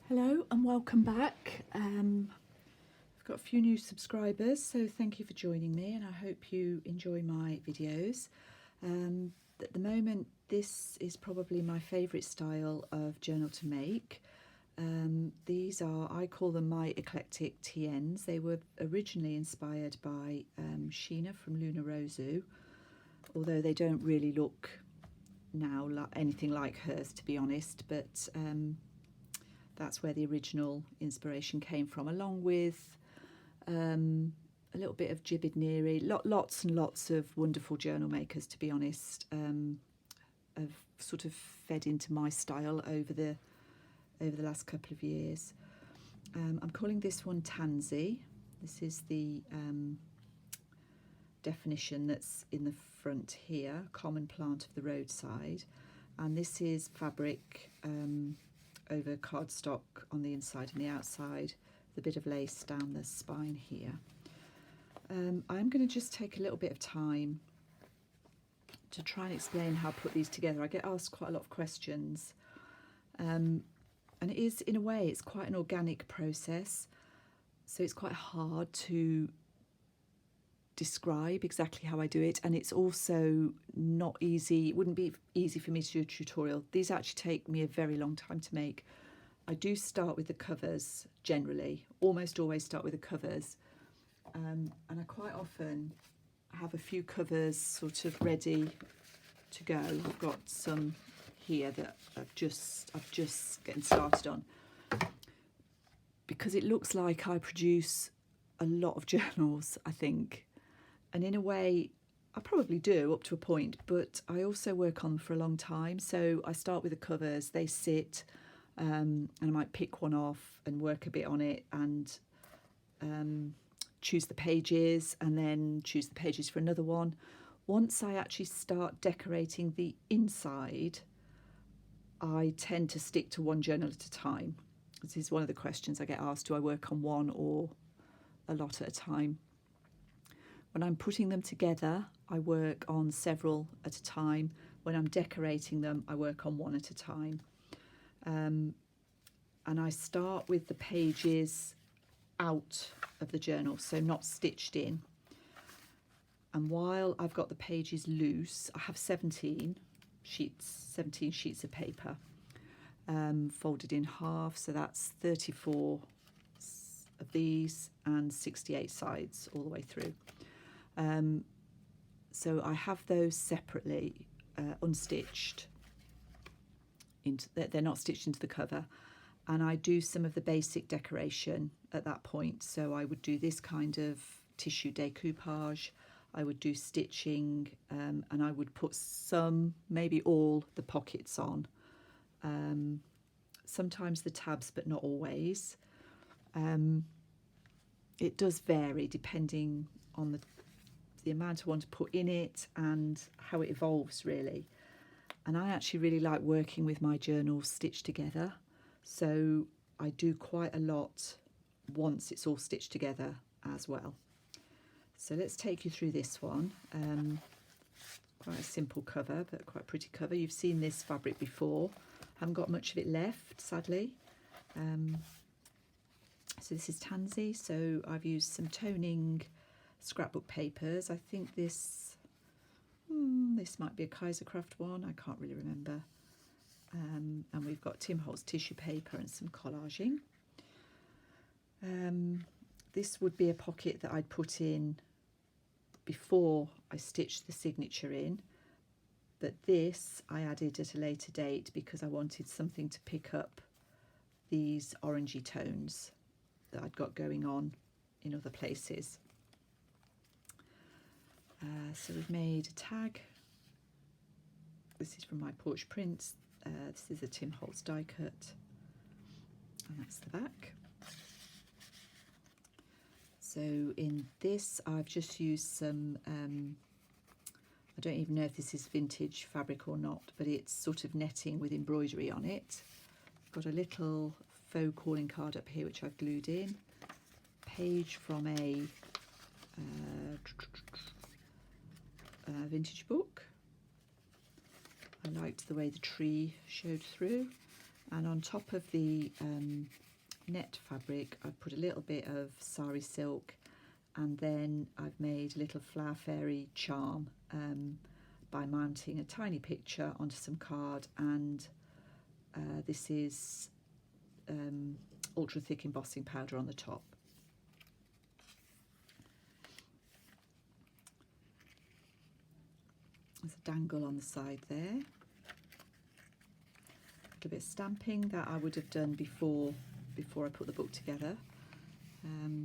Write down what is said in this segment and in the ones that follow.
Hello and welcome back. I've got a few new subscribers, so thank you for joining me, and I hope you enjoy my videos. At the moment, this is probably my favourite style of journal to make. These are, I call them my eclectic TNs. They were originally inspired by Sheena from Luna Rosu, although they don't really look now like anything like hers, to be honest, but that's where the original inspiration came from, along with a little bit of Jibidneri. Lots and lots of wonderful journal makers, to be honest, have sort of fed into my style over the last couple of years. I'm calling this one Tansy. This is the definition that's in the front here, common plant of the roadside, and this is fabric over cardstock on the inside and the outside, with a bit of lace down the spine here. I'm going to just take a little bit of time to try and explain how I put these together. I get asked quite a lot of questions, and it is, in a way, it's quite an organic process, so it's quite hard to describe exactly how I do it, and it's also not easy. It wouldn't be easy for me to do a tutorial. These actually take me a very long time to make. I do start with the covers generally, almost always start with the covers, and I quite often have a few covers sort of ready to go. I've got some here that I've just getting started on, because it looks like I produce a lot of journals, I think. And in a way, I probably do up to a point, but I also work on them for a long time. So I start with the covers, they sit, and I might pick one off and work a bit on it, and choose the pages, and then choose the pages for another one. Once I actually start decorating the inside, I tend to stick to one journal at a time. This is one of the questions I get asked: do I work on one or a lot at a time? When I'm putting them together, I work on several at a time. When I'm decorating them, I work on one at a time. And I start with the pages out of the journal, so not stitched in. And while I've got the pages loose, I have 17 sheets of paper, folded in half, so that's 34 of these and 68 sides all the way through. So I have those separately, unstitched. They're not stitched into the cover, and I do some of the basic decoration at that point. So I would do this kind of tissue decoupage, I would do stitching, and I would put some, maybe all, the pockets on. Sometimes the tabs, but not always. It does vary depending on the amount I want to put in it and how it evolves, really. And I actually really like working with my journals stitched together, so I do quite a lot once it's all stitched together as well. So let's take you through this one. Quite a simple cover, but quite a pretty cover. You've seen this fabric before. Haven't got much of it left, sadly. So this is Tansy, so I've used some toning scrapbook papers. I think this might be a Kaisercraft one, I can't really remember. And we've got Tim Holtz tissue paper and some collaging. This would be a pocket that I'd put in before I stitched the signature in, but this I added at a later date because I wanted something to pick up these orangey tones that I'd got going on in other places. So we've made a tag. This is from my Porch Prints. This is a Tim Holtz die cut, and that's the back. So in this, I've just used some, I don't even know if this is vintage fabric or not, but it's sort of netting with embroidery on it. Got a little faux calling card up here, which I've glued in. Page from a vintage book. I liked the way the tree showed through, And on top of the net fabric, I've put a little bit of sari silk, and then I've made a little flower fairy charm by mounting a tiny picture onto some card, and this is ultra thick embossing powder on the top. There's a dangle on the side there. A little bit of stamping that I would have done before I put the book together.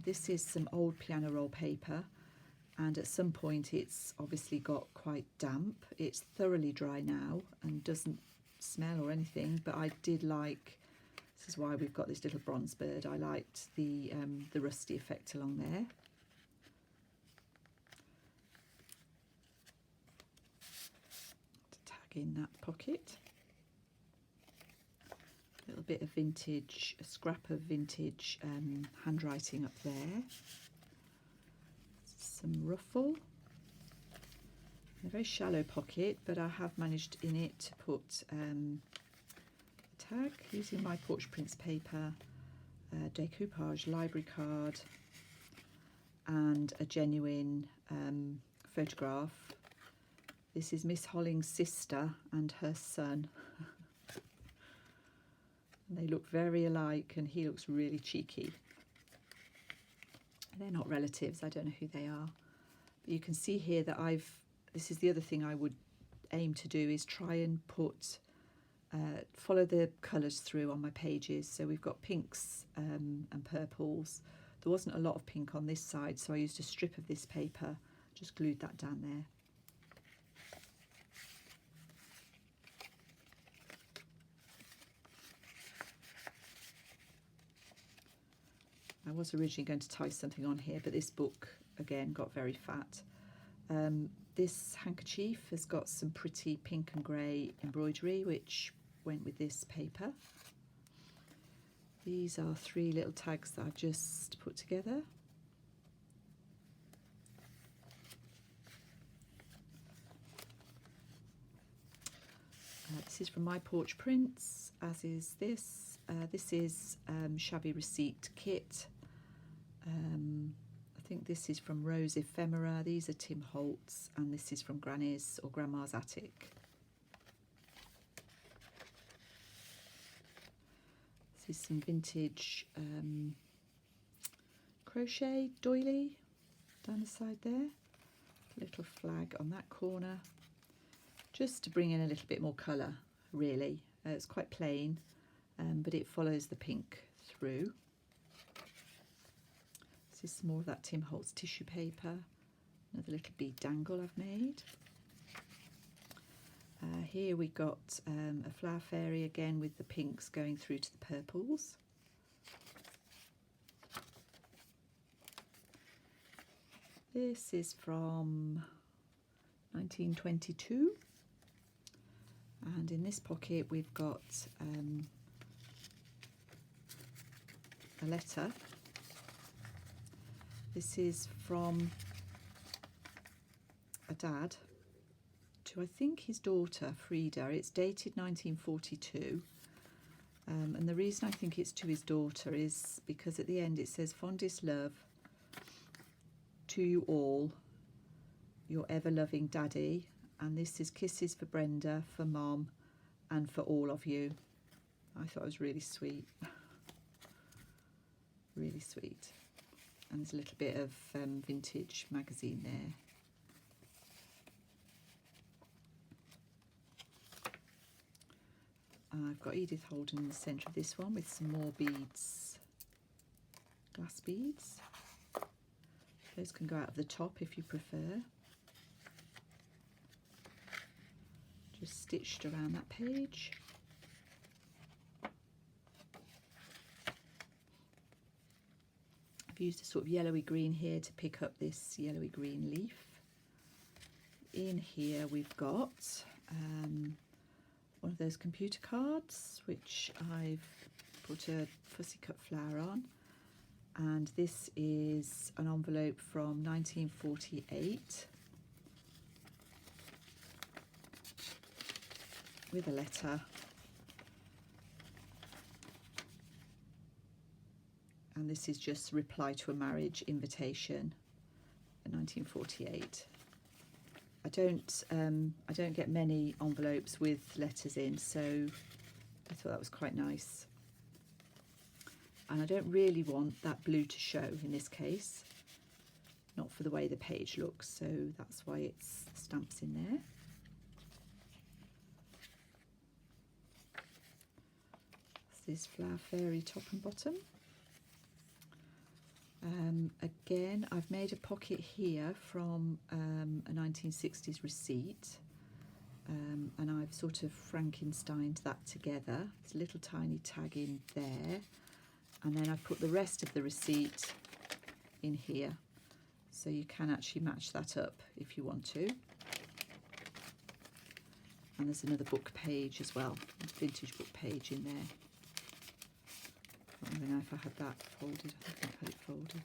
This is some old piano roll paper, and at some point it's obviously got quite damp. It's thoroughly dry now and doesn't smell or anything, but I did like, this is why we've got this little bronze bird, I liked the rusty effect along there. To tag in that pocket. A little bit of vintage, a scrap of vintage handwriting up there. Some ruffle. A very shallow pocket, but I have managed in it to put a tag using my Porch Prints paper, decoupage library card, and a genuine photograph. This is Miss Holling's sister and her son. They look very alike, and he looks really cheeky. They're not relatives, I don't know who they are. But you can see here that this is the other thing I would aim to do, is try and follow the colours through on my pages. So we've got pinks and purples. There wasn't a lot of pink on this side, so I used a strip of this paper, just glued that down there. I was originally going to tie something on here, but this book again got very fat. This handkerchief has got some pretty pink and grey embroidery, which went with this paper. These are 3 little tags that I've just put together. This is from my Porch Prints, as is this. This is Shabby Receipt Kit. I think this is from Rose Ephemera. These are Tim Holtz, and this is from Granny's or Grandma's Attic. This is some vintage crochet doily down the side there. Little flag on that corner, just to bring in a little bit more colour, really. It's quite plain, but it follows the pink through. This is some more of that Tim Holtz tissue paper. Another little bead dangle I've made. Here we got a flower fairy again with the pinks going through to the purples. This is from 1922, and in this pocket we've got a letter. This is from a dad to, I think, his daughter Frida. It's dated 1942, and the reason I think it's to his daughter is because at the end it says, "Fondest love to you all, your ever-loving Daddy," and this is kisses for Brenda, for Mom, and for all of you. I thought it was really sweet. Really sweet. And there's a little bit of vintage magazine there. I've got Edith Holden in the centre of this one with some more beads, glass beads. Those can go out of the top if you prefer. Just stitched around that page. I've used a sort of yellowy green here to pick up this yellowy green leaf. In here we've got one of those computer cards, which I've put a fussy cut flower on, and this is an envelope from 1948 with a letter. and this is just reply to a marriage invitation in 1948. I don't get many envelopes with letters in, so I thought that was quite nice. And I don't really want that blue to show in this case, not for the way the page looks, so that's why it's stamps in there. This Flower Fairy top and bottom. Again, I've made a pocket here from a 1960s receipt, and I've sort of Frankensteined that together. There's a little tiny tag in there, and then I've put the rest of the receipt in here, so you can actually match that up if you want to. And there's another book page as well, a vintage book page in there. I don't know if I had that folded. I think I've had it folded.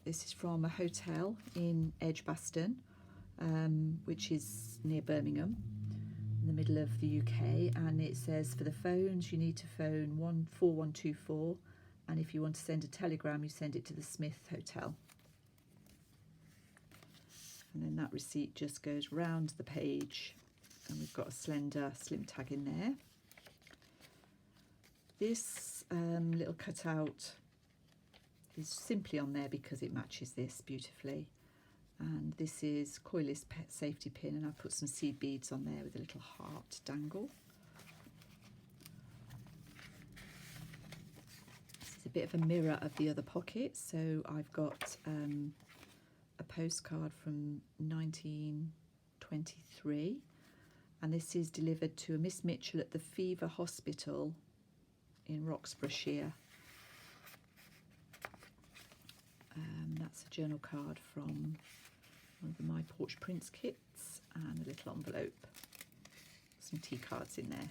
This is from a hotel in Edgbaston, which is near Birmingham, in the middle of the UK, and it says for the phones you need to phone 14124, and if you want to send a telegram you send it to the Smith Hotel. And then that receipt just goes round the page, and we've got a slender slim tag in there. This little cutout is simply on there because it matches this beautifully, and this is coilless safety pin, and I've put some seed beads on there with a little heart dangle. This is a bit of a mirror of the other pocket, so I've got a postcard from 1923, and this is delivered to a Miss Mitchell at the Fever Hospital in Roxburghshire. That's a journal card from one of the My Porch Prints kits, and a little envelope, some tea cards in there.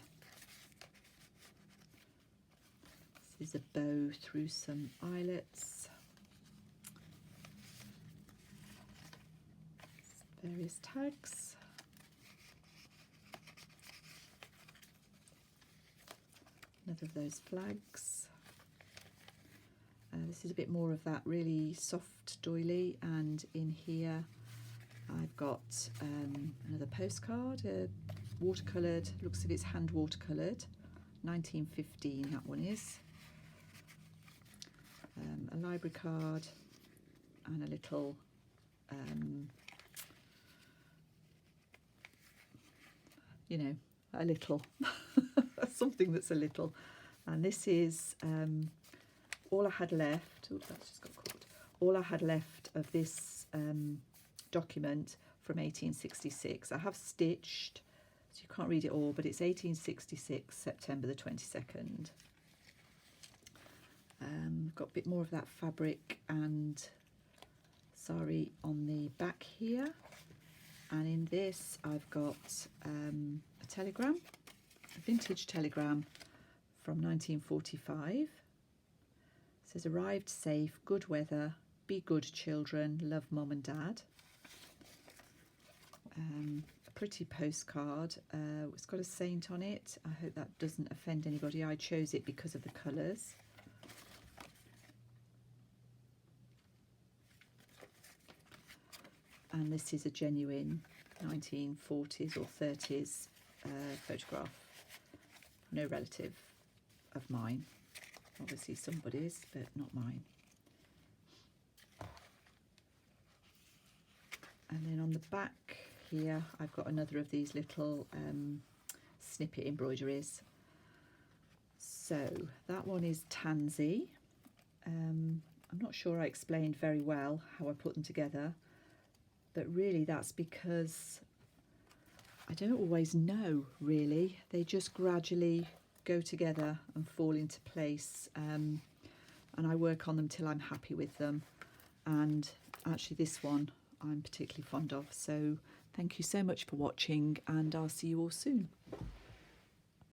This is a bow through some eyelets, various tags. Another of those flags. This is a bit more of that really soft doily, and in here I've got another postcard, watercoloured, looks as if it's hand watercoloured, 1915 that one is. A library card and a little you know, a little something that's a little, and this is all I had left. Oops, that's just got caught. All I had left of this document from 1866. I have stitched, so you can't read it all, but it's 1866, September the 22nd. Got a bit more of that fabric and sari on the back here, and in this I've got a telegram, a vintage telegram from 1945. It says, "Arrived safe, good weather, be good children, love mum and dad." A pretty postcard. It's got a saint on it. I hope that doesn't offend anybody. I chose it because of the colours. And this is a genuine 1940s or 30s photograph. No relative of mine. Obviously somebody's, but not mine. And then on the back here I've got another of these little snippet embroideries. So that one is Tansy. I'm not sure I explained very well how I put them together, but really that's because I don't always know, really. They just gradually go together and fall into place, and I work on them till I'm happy with them. And actually this one I'm particularly fond of. So thank you so much for watching, and I'll see you all soon.